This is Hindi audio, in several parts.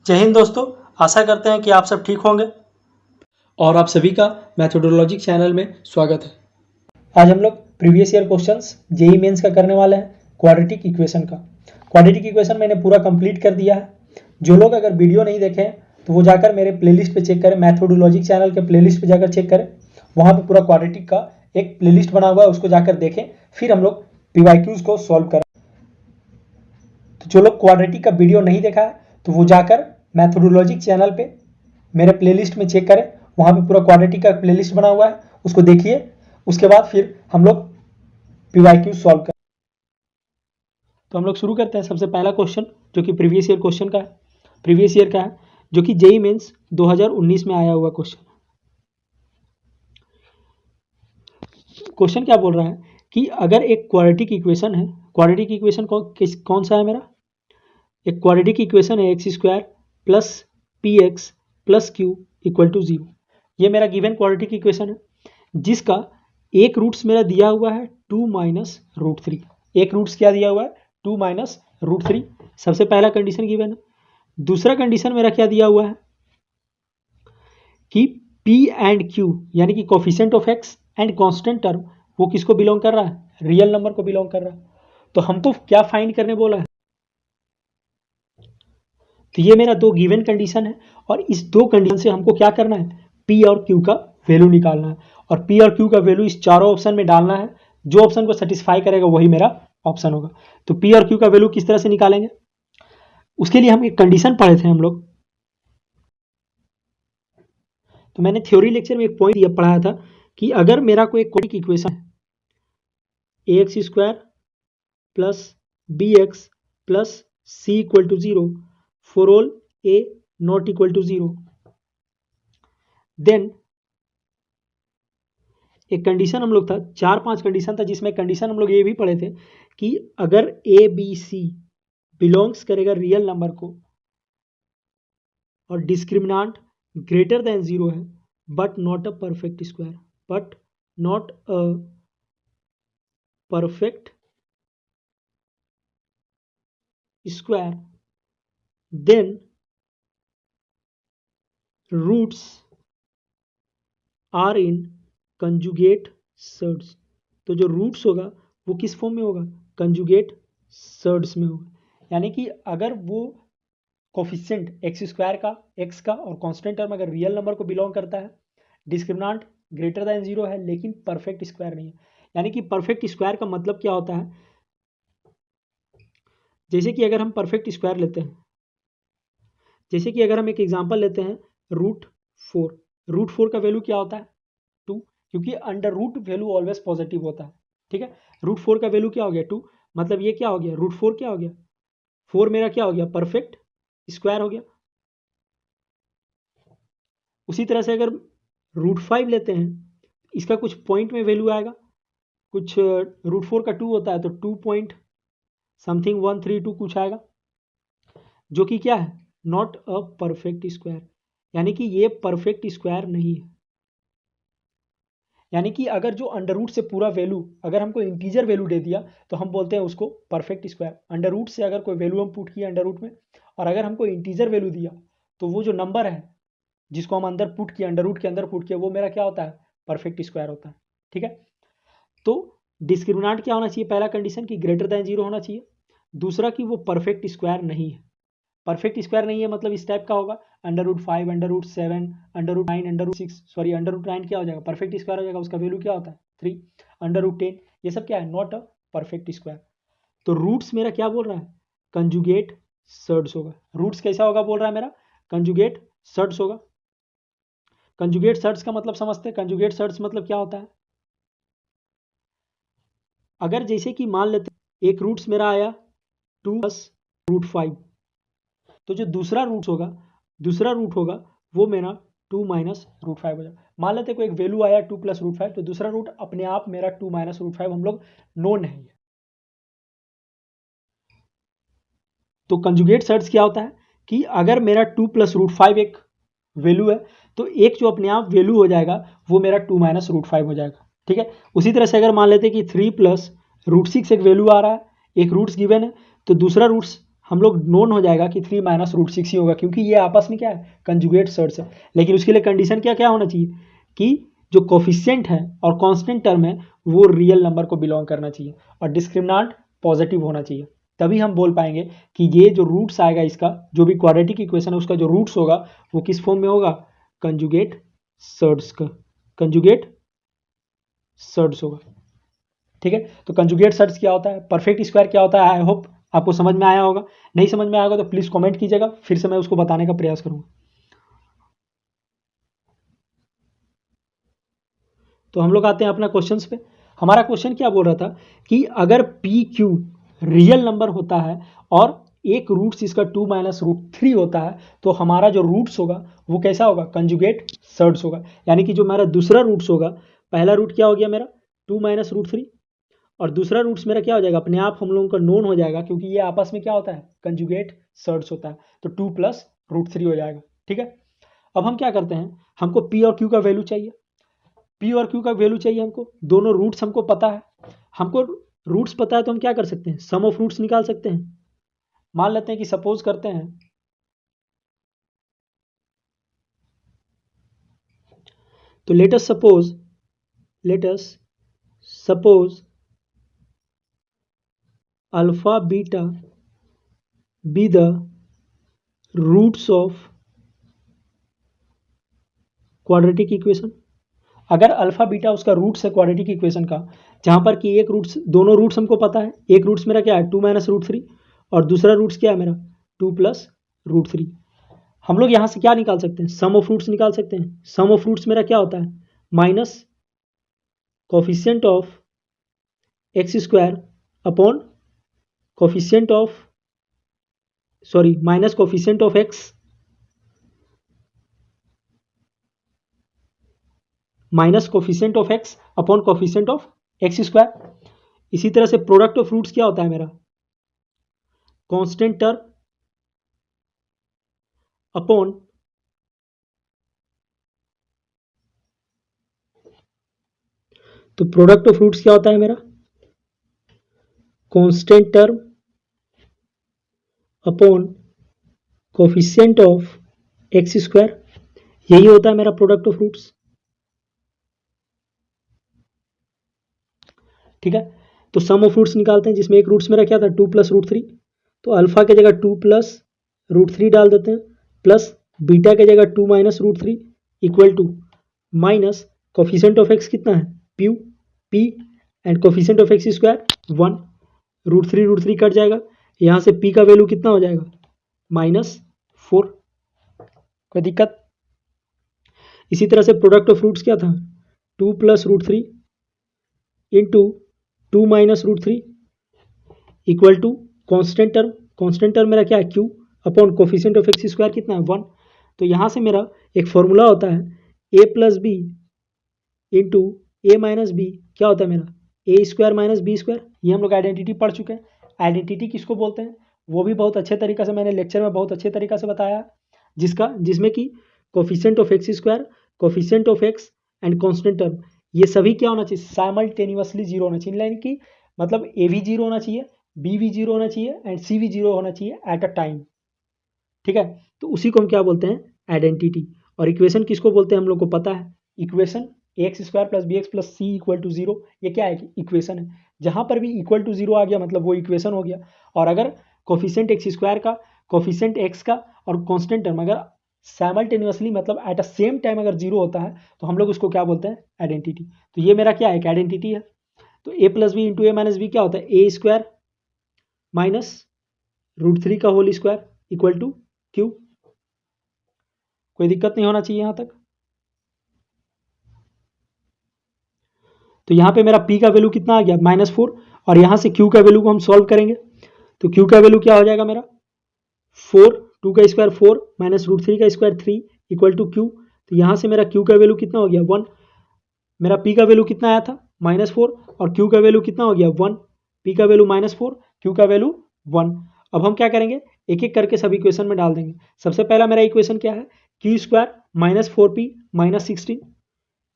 जय हिंद दोस्तों, आशा करते हैं कि आप सब ठीक होंगे और आप सभी का मैथोडोलॉजी चैनल में स्वागत है। आज हम लोग previous year questions JEE Mains का करने वाले हैं। क्वाड्रेटिक इक्वेशन का क्वाड्रेटिक इक्वेशन मैंने पूरा कंप्लीट कर दिया है। जो लोग अगर वीडियो नहीं देखे तो वो जाकर मेरे प्लेलिस्ट पे चेक करें, मैथोडोलॉजी चैनल के प्लेलिस्ट पे जाकर चेक करें। वहाँ पे पूरा क्वाड्रेटिक का एक प्लेलिस्ट बना हुआ है, उसको जाकर देखें। फिर हम लोग पीवाईक्यूज को सॉल्व करें। तो जो लोग क्वाड्रेटिक का वीडियो नहीं देखा है तो वो जाकर मैथोडोलॉजी चैनल पे मेरे प्लेलिस्ट में चेक करें। वहाँ पे पूरा क्वाड्रेटिक का प्लेलिस्ट बना हुआ है, उसको देखिए। उसके बाद फिर हम लोग पीवाईक्यू सॉल्व करें। तो हम लोग शुरू करते हैं। सबसे पहला क्वेश्चन जो कि प्रीवियस ईयर क्वेश्चन का है, प्रीवियस ईयर का है, जो कि जेईई मेंस 2019 में आया हुआ क्वेश्चन। क्वेश्चन क्या बोल रहा है कि अगर एक क्वाड्रेटिक इक्वेशन है, क्वाड्रेटिक इक्वेशन कौन सा है मेरा, एक क्वाड्रेटिक इक्वेशन है x square plus p x plus q equal to 0। ये मेरा गिवन क्वाड्रेटिक इक्वेशन है, जिसका एक रूट्स मेरा दिया हुआ है 2 माइनस रूट 3। एक रूट्स क्या दिया हुआ है, 2 माइनस रूट 3। सबसे पहला कंडीशन गिवन है। दूसरा कंडीशन मेरा क्या दिया हुआ है कि P एंड Q यानी कि coefficient of x and constant term वो किसको बिलोंग कर रहा है, रियल नंबर को बिलोंग कर रहा है। तो हमको क्या फाइंड करने बोला है, तो ये मेरा दो गिवन कंडीशन है और इस दो कंडीशन से हमको क्या करना है, P और Q का वैल्यू निकालना है। और P और Q का वैल्यू इस चारों ऑप्शन में डालना है। जो ऑप्शन को सेटिस्फाई करेगा वही मेरा ऑप्शन होगा। तो P और Q का वैल्यू किस तरह से निकालेंगे, उसके लिए हम एक कंडीशन पढ़े थे हम लोग। तो मैंने थ्योरी लेक्चर में एक पॉइंट ये पढ़ाया था कि अगर मेरा कोई क्वाड्रेटिक इक्वेशन है ax square plus bx plus c equal to 0 for all a not equal to 0, then एक कंडीशन हम लोग था, 4-5 कंडीशन था, जिसमें कंडीशन हम लोग ये भी पढ़े थे कि अगर ए बी सी बिलोंग्स करेगा रियल नंबर को और डिस्क्रिमिनांट ग्रेटर देन 0 है but not a perfect square, but not a perfect square, then roots are in conjugate surds. तो जो रूट्स होगा वो किस फॉर्म में होगा, कंजुगेट सर्ड्स में होगा। यानी कि अगर वो कोफिशिएंट एक्स स्क्वायर का, एक्स का और कांस्टेंट टर्म अगर रियल नंबर को बिलोंग करता है, डिस्क्रिमिनांट ग्रेटर देन 0 है लेकिन परफेक्ट स्क्वायर नहीं है। यानी कि परफेक्ट स्क्वायर का मतलब क्या होता है, जैसे कि अगर हम परफेक्ट स्क्वायर लेते हैं, जैसे कि अगर हम एक एग्जांपल लेते हैं रूट 4। रूट 4 का वैल्यू क्या होता है, 2, क्योंकि under root value always positive होता है। ठीक है, रूट 4 का वैल्यू क्या हो गया, 2, मतलब ये क्या हो गया, रूट 4 क्या हो गया, 4 मेरा क्या हो गया, परफेक्ट स्क्वायर हो गया। उसी तरह से अगर रूट 5 लेते हैं, इसका कुछ पॉइंट में वैल्यू आएगा, कुछ रूट 4 का 2 होता है तो 2 पॉइंट समथिंग 132 कुछ आएगा, जो कि क्या है, नॉट अ परफेक्ट स्क्वायर। यानी कि ये परफेक्ट स्क्वायर नहीं है। यानी कि अगर जो अंडर रूट से पूरा वैल्यू, अगर हमको इंटीजर वैल्यू दे दिया तो हम बोलते हैं उसको परफेक्ट स्क्वायर। अंडर रूट से अगर कोई वैल्यू हम पुट किए अंडर रूट में और अगर हमको इंटीजर वैल्यू दिया तो वो जो नंबर है जिसको हम अंदर पुट किए, अंडर रूट के अंदर पुट किए, वो मेरा क्या होता है, परफेक्ट स्क्वायर होता है। ठीक है, तो डिस्क्रिमिनांट क्या होना चाहिए, पहला कंडीशन की ग्रेटर देन 0 होना चाहिए, दूसरा कि वो परफेक्ट स्क्वायर नहीं है। परफेक्ट स्क्वायर नहीं है मतलब इस टाइप का होगा, under root 5, under root 7, under root 9, under root 6, sorry under root 9 क्या हो जाएगा, परफेक्ट स्क्वायर हो जाएगा, उसका वैल्यू क्या होता है 3, अंडर रूट 10, ये सब क्या है, नॉट अ परफेक्ट स्क्वायर। तो रूट्स मेरा क्या बोल रहा है, कंजुगेट सर्ड्स होगा। रूट्स कैसा होगा बोल रहा है मेरा, कंजुगेट सर्ड्स होगा। कंजुगेट सर्ड्स का मतलब समझते हैं, कंजुगेट सर्ड्स मतलब क्या होता है। अगर जैसे कि मान लेते एक रूट्स मेरा आया 2 प्लस रूट 5, तो जो दूसरा रूट होगा वो मेरा 2 माइनस रूट 5 हो जाएगा। मान लेते कोई एक वैल्यू आया 2 प्लस रूट 5, तो दूसरा रूट अपने आप मेरा 2 माइनस रूट 5 हम लोग नो नहीं है। तो कंजुगेट सर्ड्स क्या होता है कि अगर मेरा 2 प्लस रूट 5 एक वैल्यू है तो एक जो अपने आप वैल्यू हो जाएगा वो मेरा 2 माइनस रूट 5 हो जाएगा। ठीक है, उसी तरह से अगर मान लेते कि 3 प्लस रूट 6 एक वैल्यू आ रहा है, एक रूट्स गिवन है, तो दूसरा रूट्स हम लोग नोन हो जाएगा कि 3 माइनस रूट 6 ही होगा, क्योंकि ये आपस में क्या है, कंजुगेट सर्ड्स है। लेकिन उसके लिए कंडीशन क्या क्या होना चाहिए कि जो कोफिशिएंट है और कांस्टेंट टर्म है वो रियल नंबर को बिलोंग करना चाहिए और डिस्क्रिमिनेंट पॉजिटिव होना चाहिए, तभी हम बोल पाएंगे कि ये जो रूट्स आएगा, इसका जो भी क्वाड्रेटिक इक्वेशन है उसका जो रूट्स होगा वो किस फॉर्म में होगा, कंजुगेट सर्ड्स का, कंजुगेट सर्ड्स होगा। ठीक है, तो कंजुगेट सर्ड्स क्या होता है, परफेक्ट स्क्वायर क्या होता है, आई होप आपको समझ में आया होगा। नहीं समझ में आया होगा तो प्लीज कमेंट कीजिएगा, फिर से मैं उसको बताने का प्रयास करूंगा। तो हम लोग आते हैं अपना क्वेश्चंस पे। हमारा क्वेश्चन क्या बोल रहा था कि अगर पी क्यू रियल नंबर होता है और एक रूट्स इसका 2 माइनस रूट 3 होता है, तो हमारा जो रूट्स होगा वो कैसा होगा, कंजुगेट सर्ड्स होगा। यानी कि जो मेरा दूसरा रूट्स होगा, पहला रूट क्या हो गया मेरा 2 माइनस रूट 3, और दूसरा रूट्स मेरा क्या हो जाएगा, अपने आप हम लोगों का नोन हो जाएगा, क्योंकि ये आपस में क्या होता है, कंजुगेट सर्ड्स होता है, तो 2 प्लस रूट 3 हो जाएगा। ठीक है, अब हम क्या करते हैं, हमको पी और क्यू का वैल्यू चाहिए, पी और क्यू का वैल्यू चाहिए हमको, दोनों रूट्स हमको पता है, हमको रूट्स पता है तो हम क्या कर सकते हैं, सम ऑफ रूट्स निकाल सकते हैं। मान लेते हैं कि सपोज करते हैं, तो let us suppose alpha beta be the roots of quadratic equation. अगर अल्फा बीटा उसका रूट्स है क्वाड्रेटिक इक्वेशन का, जहां पर कि एक रूट्स, दोनों रूट्स हमको पता है, एक रूट्स मेरा क्या है 2 माइनस रूट 3 और दूसरा रूट्स क्या है मेरा 2 प्लस रूट 3। हम लोग यहां से क्या निकाल सकते हैं, सम ऑफ रूट्स निकाल सकते हैं। सम ऑफ रूट्स मेरा क्या होता है, minus coefficient of x square upon coefficient of, sorry, minus coefficient of x minus coefficient of x upon coefficient of x square. इसी तरह से प्रोडक्ट ऑफ रूट्स क्या होता है मेरा, कांस्टेंट टर्म अपॉन तो प्रोडक्ट ऑफ रूट्स क्या होता है मेरा, constant term upon coefficient of x square, यही होता है मेरा प्रोडक्ट ऑफ रूट्स। ठीक है, तो सम ऑफ रूट्स निकालते हैं, जिसमें एक रूट्स मेरा क्या था 2 प्लस रूट 3, तो अल्फा के जगह 2 प्लस रूट 3 डाल देते हैं, प्लस बीटा के जगह 2 minus root 3 equal to minus coefficient of x कितना है प्यू पी and coefficient of x square 1, root three cut जाएगा, यहाँ से पी का वैल्यू कितना हो जाएगा -4। कोई दिक्कत। इसी तरह से प्रोडक्ट ऑफ रूट्स क्या था 2 plus root 3 into 2 minus root 3 equal to constant term मेरा क्या है q upon coefficient of x square कितना है 1। तो यहाँ से मेरा एक फॉर्मूला होता है ए plus b into a minus b, क्या होता है मेरा ए स्क्वायर माइनस बी स्क्वायर। ये हम लोग आइडेंटिटी पढ़ चुके हैं। आइडेंटिटी किसको बोलते हैं वो भी बहुत अच्छे तरीके से मैंने लेक्चर में बहुत अच्छे तरीके से बताया है, जिसमें कि coefficient of x square, coefficient of x and constant term, ये सभी क्या होना चाहिए, साइमल्टेनियसली जीरो होना चाहिए, यानी कि मतलब ए भी जीरो होना चाहिए, बी भी जीरो होना चाहिए एंड सी भी जीरो होना चाहिए एट अ टाइम। ठीक है, तो उसी को हम क्या बोलते हैं आइडेंटिटी। और इक्वेशन किसको बोलते हैं हम लोग को पता है, equation x square plus b x plus c equal to zero, ये क्या है इक्वेशन है। जहां पर भी इक्वल टू जीरो आ गया मतलब वो इक्वेशन हो गया। और अगर कोफिशिएंट एक्स स्क्वायर का, कोफिशिएंट एक्स का और कांस्टेंट टर्म अगर साइमल्टेनियसली मतलब एट अ सेम टाइम अगर जीरो होता है तो हम लोग उसको क्या बोलते हैं आइडेंटिटी। तो ये मेरा क्या है एक आइडेंटिटी है। तो a plus b into a minus b क्या होता है ए स्क्वायर माइनस रूट 3 का whole square equal to q. कोई दिक्कत नहीं होना चाहिए यहां तक। तो यहाँ पे मेरा p का वैल्यू कितना आ गया -4, और यहाँ से q का वैल्यू को हम सॉल्व करेंगे। तो q का वैल्यू क्या हो जाएगा मेरा 4, 2 का स्क्वायर 4 माइनस रूट 3 का स्क्वायर 3 इक्वल टू q। तो यहाँ से मेरा q का वैल्यू कितना हो गया 1, मेरा p का वैल्यू कितना आया था -4 और q का वैल्यू कितना हो गया 1, p का वैल्यू -4 q का वैल्यू 1। अब हम क्या करेंगे एक एक करके सब इक्वेशन में डाल देंगे। सबसे पहला मेरा इक्वेशन क्या है q square -4p -16,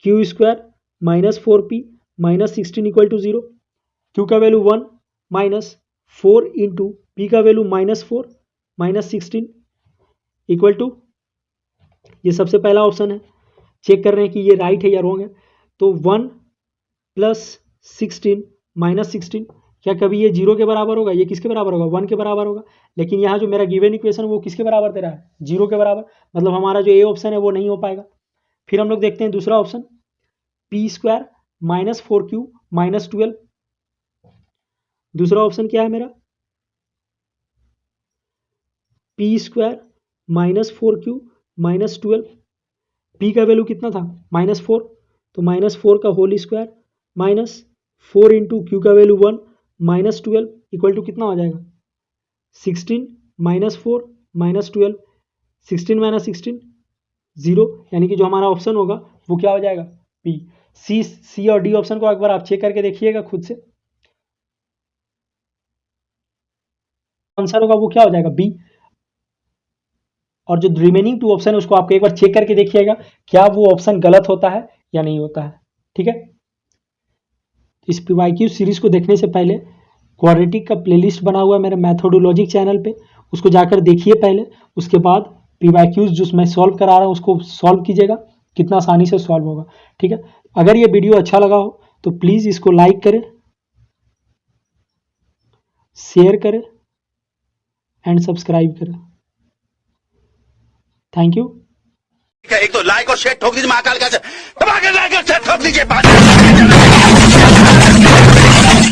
q square -4p -16 equal to 0, q का वैल्यू 1 माइनस 4 इंटू पी का वैल्यू -4 -16 इक्वल टू, ये सबसे पहला ऑप्शन है, चेक कर रहे हैं कि ये राइट है या रॉन्ग है। तो 1 + 16 -16, क्या कभी ये 0 के बराबर होगा? ये किसके बराबर होगा? 1 के बराबर होगा। लेकिन यहाँ जो मेरा गिवन इक्वेशन वो किसके बराबर दे रहा है? 0 के बराबर। मतलब हमारा जो ए ऑप्शन है वो नहीं हो पाएगा। फिर हम लोग देखते हैं दूसरा ऑप्शन, p² -4q -12। दूसरा ऑप्शन क्या है मेरा? p² -4q -12। p का वैल्यू कितना था? -4, तो -4 का होल स्क्वायर -4 इंटू q का वैल्यू 1 -12 इक्वल टू कितना हो जाएगा? 16 -4 -12, 16 - 16 0, यानी कि जो हमारा ऑप्शन होगा वो क्या हो जाएगा? बी। सी और डी ऑप्शन को एक बार आप चेक करके देखिएगा खुद से, आंसर होगा वो क्या हो जाएगा? बी। और जो रिमेनिंग 2 ऑप्शन है उसको आपको एक बार चेक करके देखिएगा क्या वो ऑप्शन गलत होता है या नहीं होता है। ठीक है, इस पीवाईक्यू सीरीज को देखने से पहले क्वाड्रेटिक का प्लेलिस्ट बना हुआ है मेरे मैथोडोलॉजिक चैनल पे, उसको जाकर देखिए पहले। उसके बाद पीवाईक्यूज जो मैं सॉल्व करा रहा हूँ उसको सॉल्व कीजिएगा, कितना आसानी से सॉल्व होगा। ठीक है, अगर ये वीडियो अच्छा लगा हो तो प्लीज़ इसको लाइक करें, शेयर करें एंड सब्सक्राइब करें। Thank you. एक तो लाइक और शेयर ठोक दीजिए, महाकाल का दबा के लाइक और शेयर ठोक दीजिए।